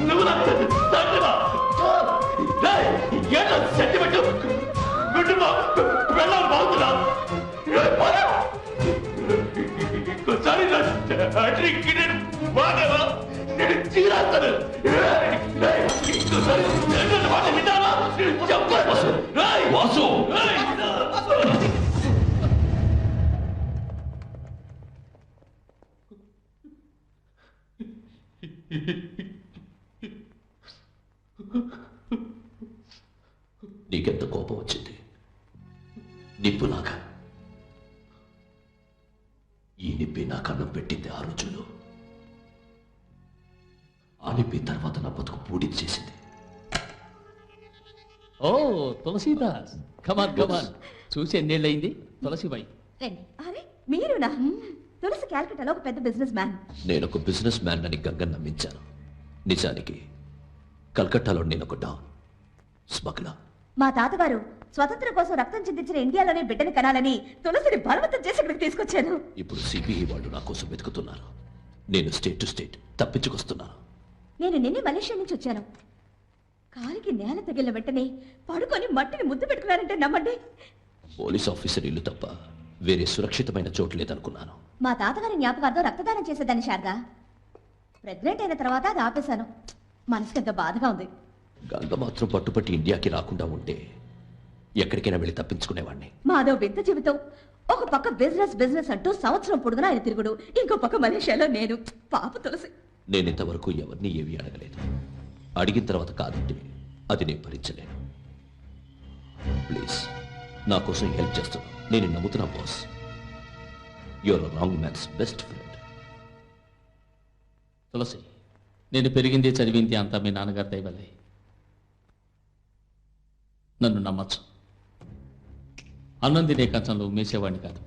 నువ్వు నాకు తండ్రివా? ఏంటో సెంటిమెంట్ గుడ్డుమా వెళ్ళాలి బాగుతున్నా. ఇంకోసారి నా తండ్రికి నేను మాటవా నేను చీరాస్తాను. ఇంకోసారి మాట వింటావా చెప్పాను. వాసు నీకెంత కోపం వచ్చింది? నిప్పులాగా. ఈ నిప్పి నాకు అన్నం పెట్టింది ఆ రోజుల్లో. ఆ నిప్పి తర్వాత నా బతుకు పూడిది చేసింది. ఓ తులసీదాస్, కమాన్ కమాన్. చూసి ఎన్నేళ్ళయింది తులసిబాయి? అరే మీరునా? తులసి క్యాల్కటాలో ఒక పెద్ద బిజినెస్ మ్యాన్. నేను ఒక బిజినెస్ మ్యాన్ అని గంగని నమ్మించాను. నిజానికి కల్కట్టాలో నేను ఒక డాన్, స్మగ్లర్. మా తాతగారు స్వతంత్రం కోసం రక్తం చిందించిన ఇండియాలోనే బిడ్డని కనాలని తులసిని బలవంతం చేసి ఇక్కడికి తీసుకొచ్చాను. ఇప్పుడు సిబిఐ వాళ్ళు నా కోసం వెతుకుతున్నారు. నేను స్టేట్ టు స్టేట్ తప్పించుకొస్తున్నాను. నేను నిన్నే మలేషియా నుంచి వచ్చాను. కాలికి నేల తగిలిన వెంటనే పడుకొని మట్టిని ముద్దు పెట్టుకున్నారంటే నమ్మండి. పోలీస్ ఆఫీసర్ ఇల్లు తప్ప వేరే సురక్షితమైన చోటు లేదనుకున్నాను. మా తాతగారి జ్ఞాపకార్థం రక్తదానం చేసేదాన్ని శారదా. ప్రెగ్నెంట్ అయిన తర్వాత అది ఆపేశాను. మనసుకి ఎంత బాధగా ఉంది. గంగ మాత్రం పట్టుపట్టి ఇండియాకి రాకుండా ఉంటే ఎక్కడికైనా వెళ్ళి తప్పించుకునేవాడిని. మాదో వింత జీవితం. ఒక పక్క బిజినెస్ బిజినెస్ అంటూ సంవత్సరం పొడుగునా ఆయన తిరుగుడు, ఇంకో పక్క మలేషియాలో నేను. పాప తులసి. నేను ఇంతవరకు ఎవరిని ఏమీ అడగలేదు. అడిగిన తర్వాత కాదంటే అది నేను భరించలేను. ప్లీజ్ నా కోసం హెల్ప్ చేస్తున్నా. నేను నమ్ముతున్నా boss. Your wrong man's best friend. Tulasi, నేను పెరిగింది చదివింది అంతా మీ నాన్నగారి దయవల్లే. నన్ను నమ్మచ్చు. అన్నం తినే కంచంలో మేసేవాడిని కాదు.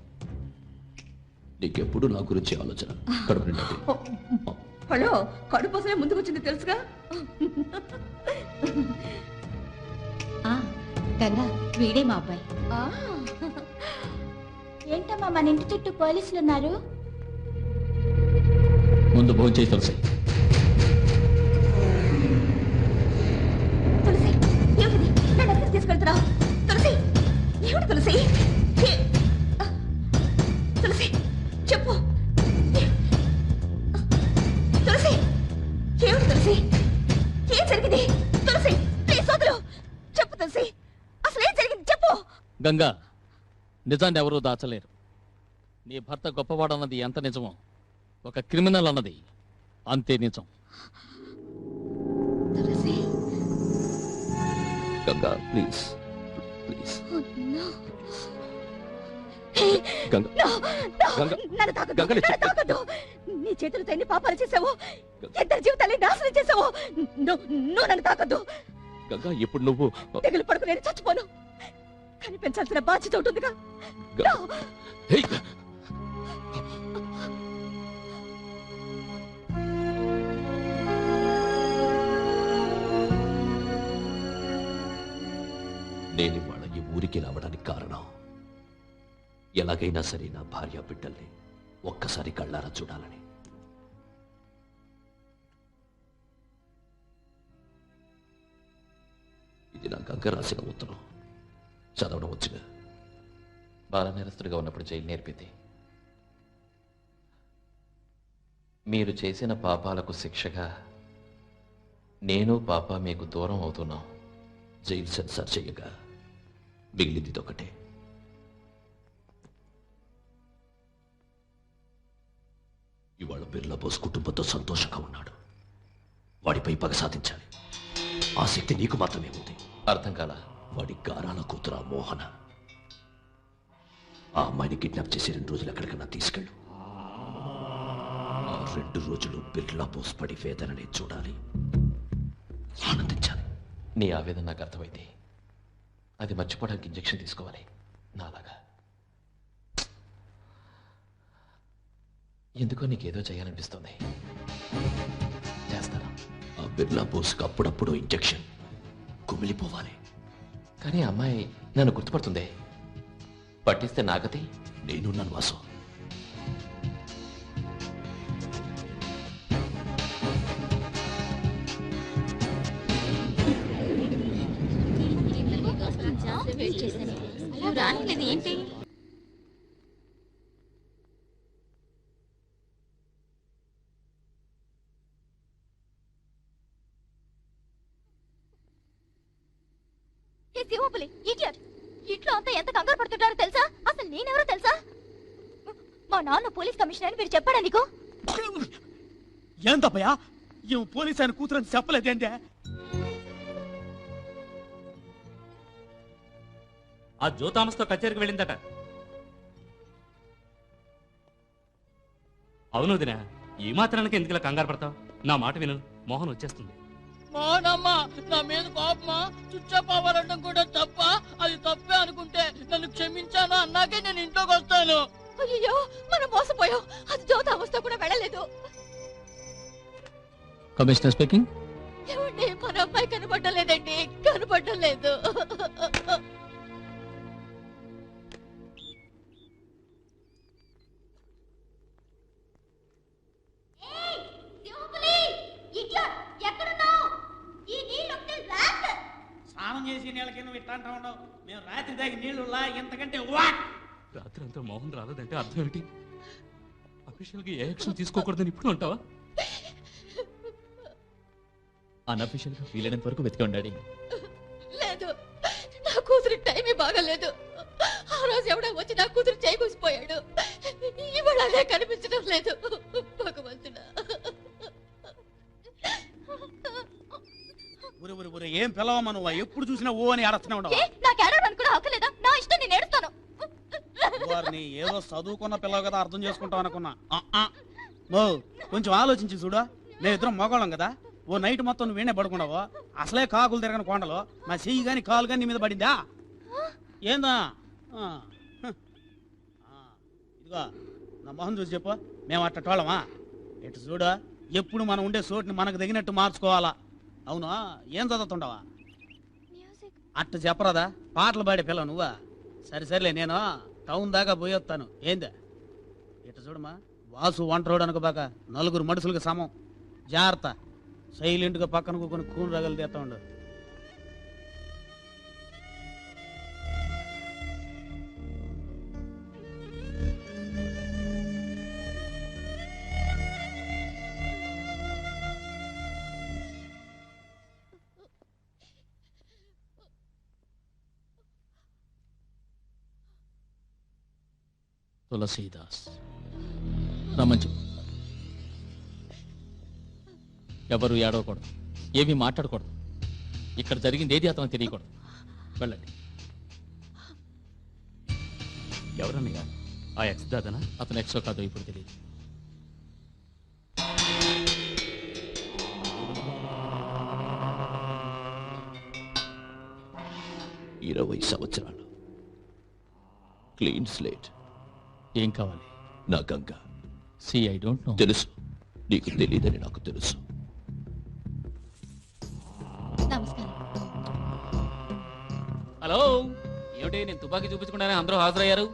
నీకెప్పుడు నా గురించి ఆలోచన. కడుపు నిండా హలో, కడుపుసమే ముందుకు వచ్చింది తెలుసుగా. గంగా, వీడే మా అబ్బాయి. ఏంటమ్మా మన ఇంటి చుట్టూ పోలీసులు ఉన్నారు? ముందు భోజనం చేసి తులసి. తులసి, ఏమిటి నన్ను ఎక్కడికి తీసుకెళ్తున్నావు? తులసి, ఏమిటి తులసి? తులసి చెప్పు. తులసి, ఏమిటి తులసి? ఏం జరిగింది? తులసి ప్లీజ్ వదులు. చెప్పు తులసి, అసలు ఏం జరిగింది చెప్పు. గంగా, నిజాన్ని ఎవరూ దాచలేరు. నీ భర్త గొప్పవాడన్నది ఎంత నిజమో, ఒక క్రిమినల్ అన్నది అంతే నిజం. Ganga please please. నీ చేతులతో ఎన్ని పాపాలు చేసావు, ఇద్దరు జీవితాన్ని నాశనం చేసావు. నువ్వు నన్ను తాకద్దు. గంగా ఇప్పుడు నువ్వు తెగులు పడుకు నేను చచ్చిపోను, కనిపించాల్సిన బాధ్యత ఉంటుందిగా. నేను ఇవాళ ఈ ఊరికి రావడానికి కారణం, ఎలాగైనా సరే నా భార్య బిడ్డల్ని ఒక్కసారి కళ్ళారా చూడాలని. ఇది నా గంగ రాసిన ఉత్తరం. చదవడం వచ్చుగా. బాల నేరస్తుడిగా ఉన్నప్పుడు జైలు నేర్పింది. మీరు చేసిన పాపాలకు శిక్షగా నేను పాప మీకు దూరం అవుతున్నాం. జైలు సెన్సార్ చేయగా మిగిలింది ఒకటే. ఇవాళ బిర్లా బోస్ కుటుంబంతో సంతోషంగా ఉన్నాడు. వాడిపై పగ సాధించాలి. ఆ శక్తి నీకు మాత్రమే ఉంది. అర్థం కాలా? వాడి గారాల కూతురా మోహన. ఆ అమ్మాయిని కిడ్నాప్ చేసి 2 రోజులు ఎక్కడికన్నా తీసుకెళ్ళు. ఆ 2 రోజులు బిర్లా బోస్ పడి వేదనని చూడాలి, ఆనందించాలి. నీ ఆవేదన నాకు అర్థమైంది. అది మర్చిపోవడానికి ఇంజెక్షన్ తీసుకోవాలి నాలాగా. ఎందుకో నీకేదో చేయాలనిపిస్తుంది. చేస్తాను. ఆ బిర్లా బోస్కి అప్పుడప్పుడు ఇంజెక్షన్ కుమిలిపోవాలి. కానీ ఆ అమ్మాయి నన్ను గుర్తుపడుతుందే. పట్టిస్తే నాగతి. నేనున్నాను వాసు. ఏంటి? శివపులి ఇడియట్, ఇంట్లో అంతా ఎంత కంగారు పడుతుంటారో తెలుసా? అసలు నేనెవరో తెలుసా? మా నాన్న పోలీస్ కమిషనర్ అని మీరు చెప్పాడా నీకు? ఏం తప్పయా? ఈ పోలీస్ ఆయన కూతురని చెప్పలేదేంటే? ఆ జో థామస్ తో కచేరీకి వెళ్ళిందట. అవును వదినా, ఈ మాత్రానికి ఎందుకు ఇలా కంగారు పడతావు? నా మాట విను, మోహన్ వచ్చేస్తుంది. మోనమ్మా, నా మీద కోపమా? చుచ్చపోవాలంటే కూడా తప్ప. అది తప్పే అనుకుంటే నన్ను క్షమించాను అన్నాకే నేను ఇంట్లోకి వస్తాను. అయ్యో, మనం మోసపోయాం. అది జ్యోతి అవస్థ కూడా వెళ్ళలేదు. Commissioner speaking. ఏమండి, మన అమ్మాయి కనపడలేదండి, కనపడలేదు. స్నానం చేసి నీళ్ళకి నువ్వు ఇట్లా అంటా ఉండవు. మేము రాత్రి దాగి నీళ్లు ఇంతకంటే రాత్రి అంతా మోహన్ రాలేదంటే అర్థం ఏంటి? అఫీషియల్ గా ఏ యాక్షన్ తీసుకోకూడదని ఇప్పుడు అంటావా? అన్అఫీషియల్ గా వీలైనంత వరకు వెతికి ఉండాలి. లేదు, నా కూతురు టైమే బాగలేదు. ఆ రోజు ఎవడో వచ్చి నా కూతురు చేకూసిపోయాడు. ఇవాళ అదే కనిపించడం లేదు. భగవంతుడా, ఏం పిలవమ్మా నువ్వు? ఎప్పుడు చూసినా ఓ అని ఆడుతూనే ఉండవు. నాకు ఏడవడానికి కూడా హక్కు లేదా? నా ఇష్టం, నేను ఏడుస్తాను. వారిని ఏదో చదువుకున్న పిల్లవు కదా అర్థం చేసుకుంటావు అనుకున్నా. కొంచెం ఆలోచించి చూడు. మేమిద్దరం మగవాళ్ళం కదా. ఓ నైట్ మొత్తం నువ్వు వేణే పడుకున్నావు. అసలే కాకులు తిరగని కొండలో నా చెయ్యి గాని కాలు గాని నీ మీద పడిందా? ఏందా? ఇదిగో నా మొహం చూసి చెప్పు, మేము అట్టోళ్ళమా? ఎటు చూడు, ఎప్పుడు మనం ఉండే చోటుని మనకు తగినట్టు మార్చుకోవాలా. అవునా? ఏం చదువుతుండవా? అట్ట చెప్పరాదా? పాటలు పాడే పిల్ల నువ్వా? సరేలే, నేను టౌన్ దాకా పోయొస్తాను. ఏందా? ఇట్ట చూడమా, వాసు వంటరోడు అనుకోబాక, నలుగురు మనుషులకు సమం. జాగ్రత్త, సైలెంట్గా పక్కన కూకొని కూని రగలు తీస్తా ఉండు. తులసీదాస్ రమంచు, ఎవరు ఏడవకూడదు, ఏమీ మాట్లాడకూడదు. ఇక్కడ జరిగింది ఏది అతను తెలియకూడదు. వెళ్ళండి. ఎవరన్నయ్యా? ఆ ఎక్స్ దాదనా? అతను ఎక్సో కాదో ఇప్పుడు తెలియదు. ఇరవై సంవత్సరాలు, క్లీన్ స్లేట్. ఏం కావాలి? నా గంగ. I don't know. తెలుసు, నీకు తెలియదని నాకు తెలుసు. హలో, ఏమిటి నేను తుపాకీ చూపించకుండానే అందరూ హాజరయ్యారు.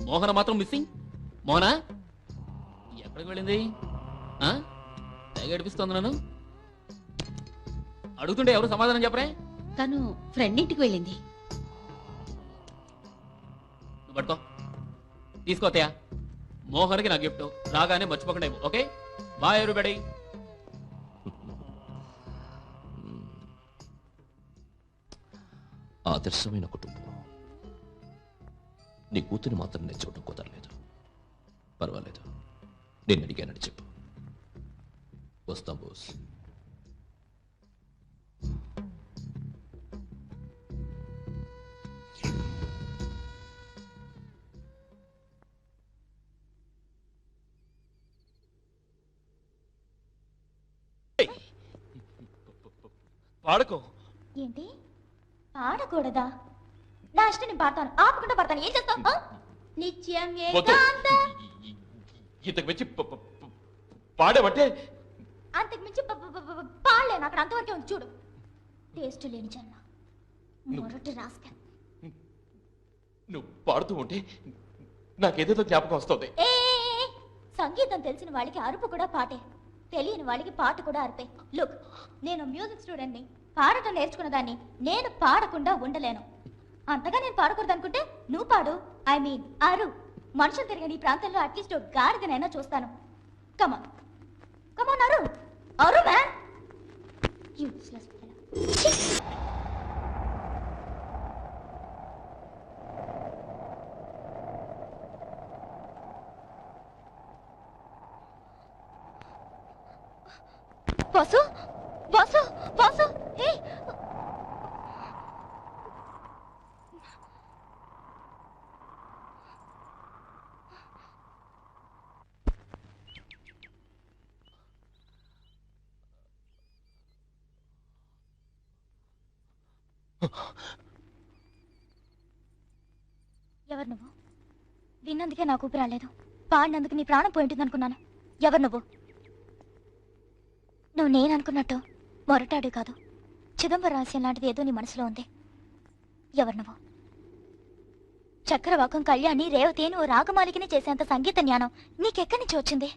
మోహన మాత్రం మిస్సింగ్. మోహనా ఎక్కడికి వెళ్ళింది? తెగ ఏడిపిస్తోంది నన్ను. అడుగుతుంటే ఎవరు సమాధానం చెప్పరే? తను ఫ్రెండ్ ఇంటికి వెళ్ళింది. నువ్వు పట్టుకో, తీసుకోతయా. మోహన్కి నా గిఫ్ట్ రాగానే మర్చిపోకుండా. Okay, bye everybody. ఆదర్శమైన కుటుంబం. నీ కూతురు మాత్రం నేను చూడటం కుదరలేదు. పర్వాలేదు, నేను అడిగానని చెప్పు. వస్తాం బోస్. పాడుకో. ఏంటి పాడకూడదా? నా ఇష్టం, నేను పాడతాను. ఆపకుండా పాడతాను. ఏం చేస్తావు? నిత్యం ఏకాంత. ఇంతకు మించి పాడేవంటే అంతకు మించి పాడలేను, అక్కడ అంతవరకే ఉంది చూడు. టేస్ట్ లేని జన్మ, మొరటి రాస్కల్. నువ్వు పాడుతూ ఉంటే నాకేదేదో జ్ఞాపకం వస్తుంది. సంగీతం తెలిసిన వాళ్ళకి అరుపు కూడా పాటే, తెలియని వాళ్ళకి పాట కూడా అరిపే. లుక్, నేను మ్యూజిక్ స్టూడెంట్ని, పాడటం నేర్చుకున్న దాన్ని నేను పాడకుండా ఉండలేను. అంతగా నేను పాడకూడదు అనుకుంటే నువ్వు పాడు, ఐ మీన్ అరు. మనుషులు తిరిగిన ఈ ప్రాంతంలో అట్లీస్ట్ ఒక గాడిదనైనా చూస్తాను. కమాన్ కమాన్, అరు అరు man. Useless fellow. Vasu Vasu Vasu, hey ఎవరు నువ్వు? విన్నందుకే నాకు ఊపిరి రాలేదు, పాడినందుకు నీ ప్రాణం పోయింటుంది అనుకున్నాను. ఎవరు నువ్వు? నువ్వు నేను అనుకున్నట్టు మొరటాడు కాదు, చిదంబర రహస్యం లాంటిది ఏదో నీ మనసులో ఉంది. ఎవరు నువ్వు? చక్రవాకం కళ్యాణి రేవతి నువ్వు రాగమాలికని చేసేంత సంగీత జ్ఞానం నీకెక్కడి నుంచి వచ్చింది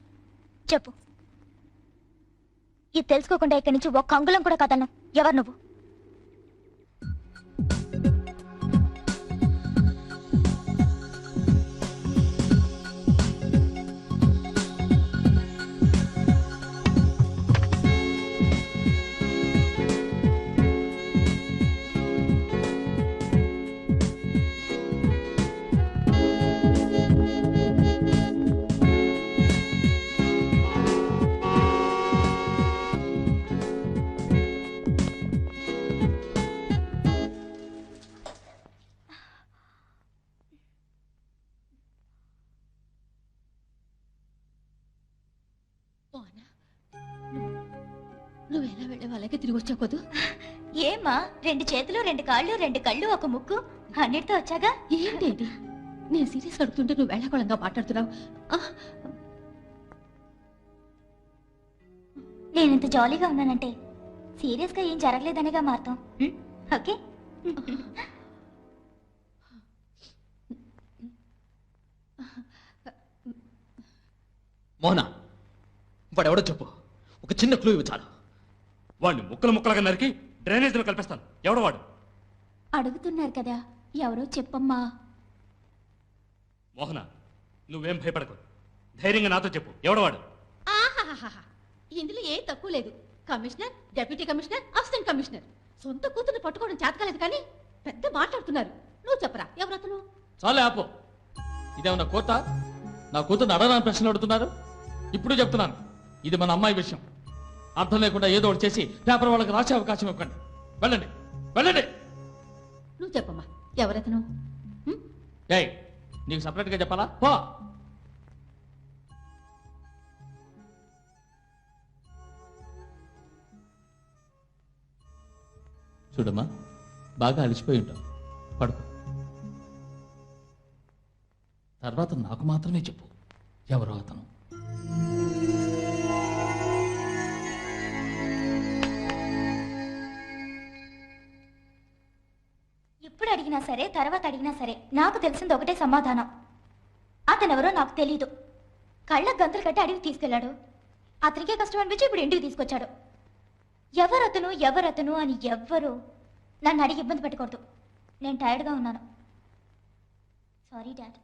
చెప్పు. ఇది తెలుసుకోకుండా ఇక్కడి నుంచి ఒక్క అంగుళం కూడా కదలను. ఎవరు నువ్వు? నువ్వు ఎలా వెళ్ళే వాళ్ళకి తిరిగి వచ్చా కొద్దు. ఏమా, 2 చేతులు 2 కాళ్ళు 2 కళ్ళు 1 ముక్కు అన్నిటితో వచ్చాగా. ఏంటి నేను సీరియస్ అడుగుతుంటే నువ్వు వెళ్ళకోళంగా మాట్లాడుతున్నావు. నేను ఇంత జాలీగా ఉన్నానంటే సీరియస్ గా ఏం జరగలేదనేగా మారుతాం. ఓకే. మోహనా, వాడెవడో చెప్పు, ఒక చిన్న క్లూ ఇవ్వు చాలు. వాడిని ముక్కలుగా నరికి డ్రైనేజీలో కల్పిస్తాను. ఎవడో వాడు? అడుగుతున్నారు కదా, ఎవరో చెప్పమ్మా. మోహన, నువ్వేం భయపడకు, ధైర్యంగా నాతో చెప్పు. ఎవడో వాడు? ఇందులో ఏ తక్కువ లేదు. Commissioner, deputy commissioner, assistant commissioner. సొంత కూతుర్ని పట్టుకోవడం చేతకాలేదు కానీ పెద్ద మాట్లాడుతున్నారు. నువ్వు చెప్పరా ఎవరతను? చాలే ఆపో. ఇదేమన్నా కోర్టా? నా కూతురు అడగడానికి ప్రశ్నలు అడుగుతున్నారు. ఇప్పుడు చెప్తున్నాను, ఇది మన అమ్మాయి విషయం. అర్థం లేకుండా ఏదో ఒకటి చేసి పేపర్ వాళ్ళకి రాసే అవకాశం ఇవ్వకండి. వెళ్ళండి వెళ్ళండి. నువ్వు చెప్పమ్మా ఎవరతను? ఏయ్, నీకు సపరేట్గా చెప్పాలా? పో. చూడమ్మా, బాగా అలసిపోయి ఉంటావు, పడుకో. తర్వాత నాకు మాత్రమే చెప్పు ఎవరో అతను. ఇప్పుడు అడిగినా సరే, తర్వాత అడిగినా సరే, నాకు తెలిసింది ఒకటే సమాధానం. అతనెవరో నాకు తెలీదు. కళ్ళకు గంతులు కట్టి అడిగి తీసుకెళ్లాడు. అతనికే కష్టం అనిపించి ఇప్పుడు ఇంటికి తీసుకొచ్చాడు. ఎవరతను అని ఎవ్వరు నన్ను అడిగి ఇబ్బంది పెట్టకూడదు. నేను టైర్డ్గా ఉన్నాను. Sorry dad.